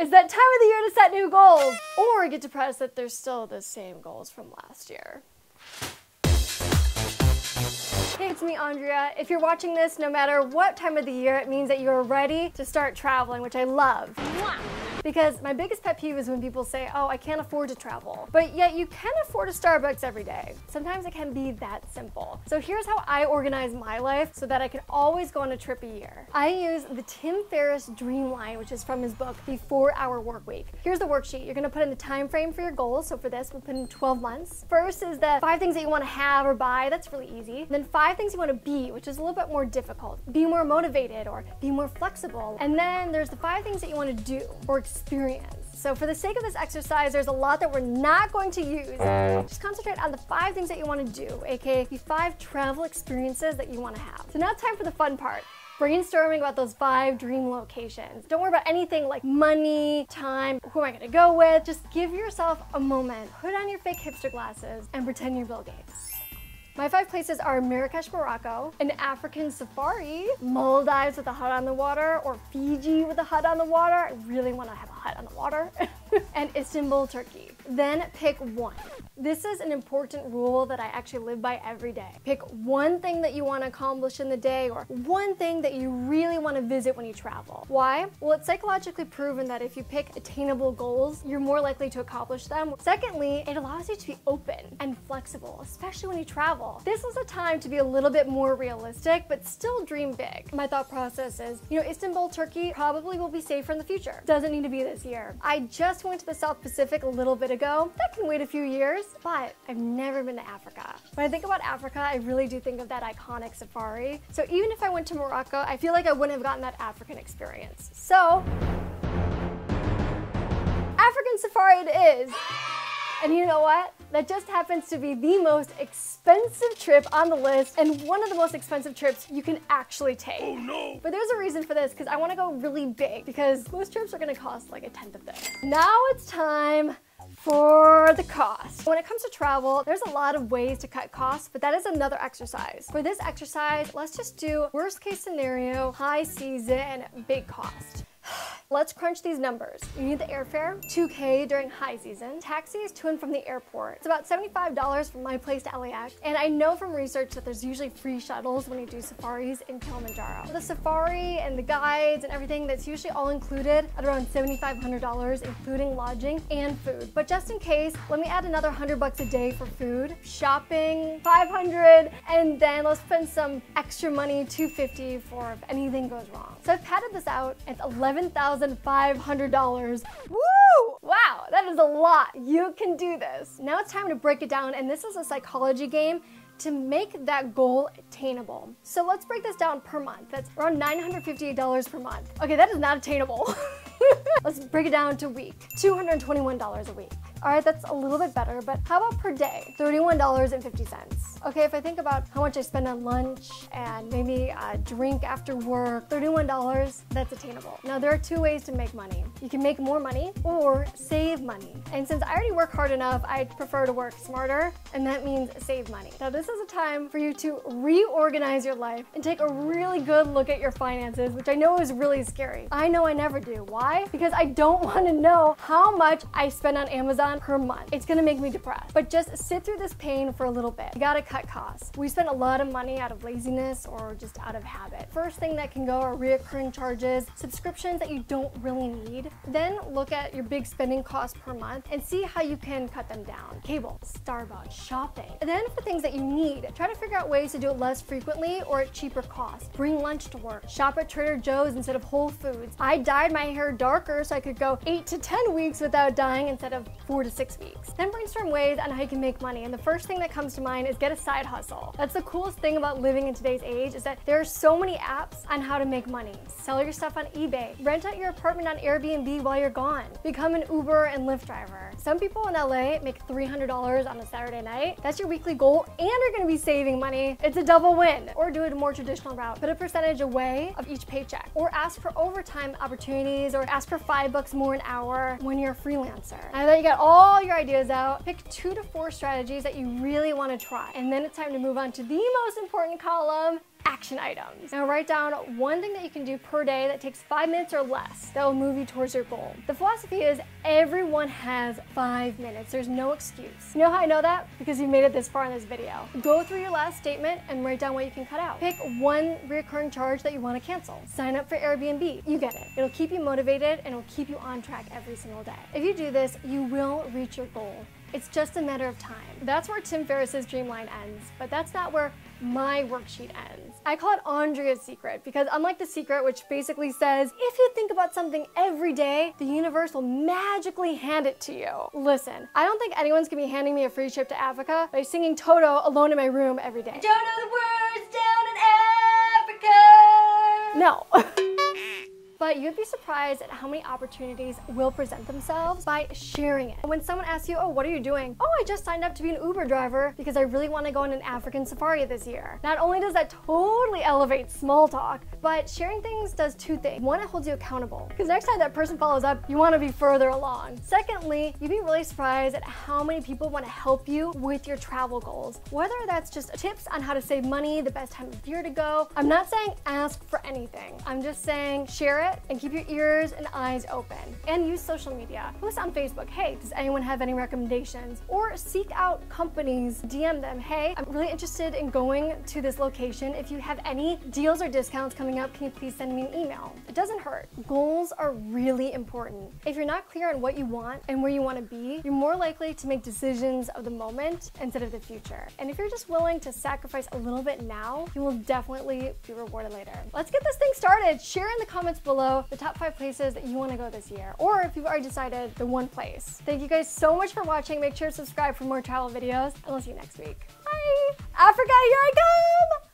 It's that time of the year to set new goals, or get depressed that they're still the same goals from last year. Hey, it's me, Andrea. If you're watching this, no matter what time of the year, it means that you're ready to start traveling, which I love. Because my biggest pet peeve is when people say, oh, I can't afford to travel, but yet you can afford a Starbucks every day. Sometimes it can be that simple. So here's how I organize my life so that I can always go on a trip a year. I use the Tim Ferriss Dreamline, which is from his book, The 4-Hour Workweek. Here's the worksheet. You're gonna put in the time frame for your goals. So for this, we'll put in 12 months. First is the 5 things that you wanna have or buy. That's really easy. Then 5 things you wanna be, which is a little bit more difficult. Be more motivated or be more flexible. And then there's the 5 things that you wanna do or experience. So for the sake of this exercise, there's a lot that we're not going to use. Just concentrate on the 5 things that you want to do, aka the 5 travel experiences that you want to have. So now it's time for the fun part. Brainstorming about those 5 dream locations. Don't worry about anything like money, time, who am I gonna go with. Just give yourself a moment. Put on your fake hipster glasses and pretend you're Bill Gates. My 5 places are Marrakesh, Morocco, an African safari, Maldives with a hut on the water, or Fiji with a hut on the water. I really want to have a hut on the water. And Istanbul, Turkey. Then pick one. This is an important rule that I actually live by every day. Pick one thing that you want to accomplish in the day, or one thing that you really want to visit when you travel. Why? Well, it's psychologically proven that if you pick attainable goals, you're more likely to accomplish them. Secondly, it allows you to be open and flexible, especially when you travel. This is a time to be a little bit more realistic, but still dream big. My thought process is, Istanbul, Turkey probably will be safer in the future. Doesn't need to be this year. I just went to the South Pacific a little bit ago. That can wait a few years, but I've never been to Africa. When I think about Africa, I really do think of that iconic safari. So even if I went to Morocco, I feel like I wouldn't have gotten that African experience. So, African safari it is. And you know what? That just happens to be the most expensive trip on the list and one of the most expensive trips you can actually take. Oh no! But there's a reason for this, because I want to go really big, because most trips are going to cost like 1/10 of this. Now it's time for the cost. When it comes to travel, there's a lot of ways to cut costs, but that is another exercise. For this exercise, let's just do worst case scenario, high season, big cost. Let's crunch these numbers. You need the airfare, $2K during high season. Taxis to and from the airport. It's about $75 from my place to LAX. And I know from research that there's usually free shuttles when you do safaris in Kilimanjaro. The safari and the guides and everything, that's usually all included at around $7,500, including lodging and food. But just in case, let me add another $100 a day for food, shopping, $500, and then let's spend some extra money, $250, for if anything goes wrong. So I've padded this out. It's $11,500. Woo! Wow, that is a lot. You can do this. Now it's time to break it down, and this is a psychology game to make that goal attainable. So let's break this down per month. That's around $958 per month. Okay, that is not attainable. Let's break it down to a week. $221 a week. All right, that's a little bit better, but how about per day? $31.50. Okay, if I think about how much I spend on lunch and maybe a drink after work, $31, that's attainable. Now, there are 2 ways to make money. You can make more money or save money. And since I already work hard enough, I prefer to work smarter, and that means save money. Now, this is a time for you to reorganize your life and take a really good look at your finances, which I know is really scary. I know I never do. Why? Because I don't want to know how much I spend on Amazon per month. It's gonna make me depressed. But just sit through this pain for a little bit. You gotta cut costs. We spend a lot of money out of laziness or just out of habit. First thing that can go are reoccurring charges, subscriptions that you don't really need. Then look at your big spending costs per month and see how you can cut them down. Cable, Starbucks, shopping. And then for things that you need, try to figure out ways to do it less frequently or at cheaper cost. Bring lunch to work. Shop at Trader Joe's instead of Whole Foods. I dyed my hair darker so I could go 8 to 10 weeks without dyeing instead of 4 to 6 weeks. Then brainstorm ways on how you can make money, and the first thing that comes to mind is get a side hustle. That's the coolest thing about living in today's age, is that there are so many apps on how to make money. Sell your stuff on eBay, rent out your apartment on Airbnb while you're gone, become an Uber and Lyft driver. Some people in LA make $300 on a Saturday night. That's your weekly goal, and you're gonna be saving money. It's a double win. Or do it a more traditional route. Put a percentage away of each paycheck, or ask for overtime opportunities, or ask for $5 more an hour when you're a freelancer. Now that you got all your ideas out, pick 2 to 4 strategies that you really want to try. And then it's time to move on to the most important column, action items. Now write down one thing that you can do per day that takes 5 minutes or less that will move you towards your goal. The philosophy is everyone has 5 minutes. There's no excuse. You know how I know that? Because you made it this far in this video. Go through your last statement and write down what you can cut out. Pick one reoccurring charge that you want to cancel. Sign up for Airbnb. You get it. It'll keep you motivated and it'll keep you on track every single day. If you do this, you will reach your goal. It's just a matter of time. That's where Tim Ferriss's dreamline ends, but that's not where my worksheet ends. I call it Andrea's secret because unlike The Secret, which basically says, if you think about something every day, the universe will magically hand it to you. Listen, I don't think anyone's gonna be handing me a free trip to Africa by singing Toto alone in my room every day. I don't know the words down in Africa. No. But you'd be surprised at how many opportunities will present themselves by sharing it. When someone asks you, oh, what are you doing? Oh, I just signed up to be an Uber driver because I really want to go on an African safari this year. Not only does that totally elevate small talk, but sharing things does two things. One, it holds you accountable because next time that person follows up, you want to be further along. Secondly, you'd be really surprised at how many people want to help you with your travel goals. Whether that's just tips on how to save money, the best time of year to go. I'm not saying ask for anything. I'm just saying share it and keep your ears and eyes open. And use social media. Post on Facebook, hey, does anyone have any recommendations? Or seek out companies, DM them, hey, I'm really interested in going to this location. If you have any deals or discounts coming up, can you please send me an email? It doesn't hurt. Goals are really important. If you're not clear on what you want and where you want to be, you're more likely to make decisions of the moment instead of the future. And if you're just willing to sacrifice a little bit now, you will definitely be rewarded later. Let's get this thing started. Share in the comments below the top 5 places that you want to go this year, or if you've already decided the one place. Thank you guys so much for watching. Make sure to subscribe for more travel videos, and we'll see you next week. Bye! Africa, here I come!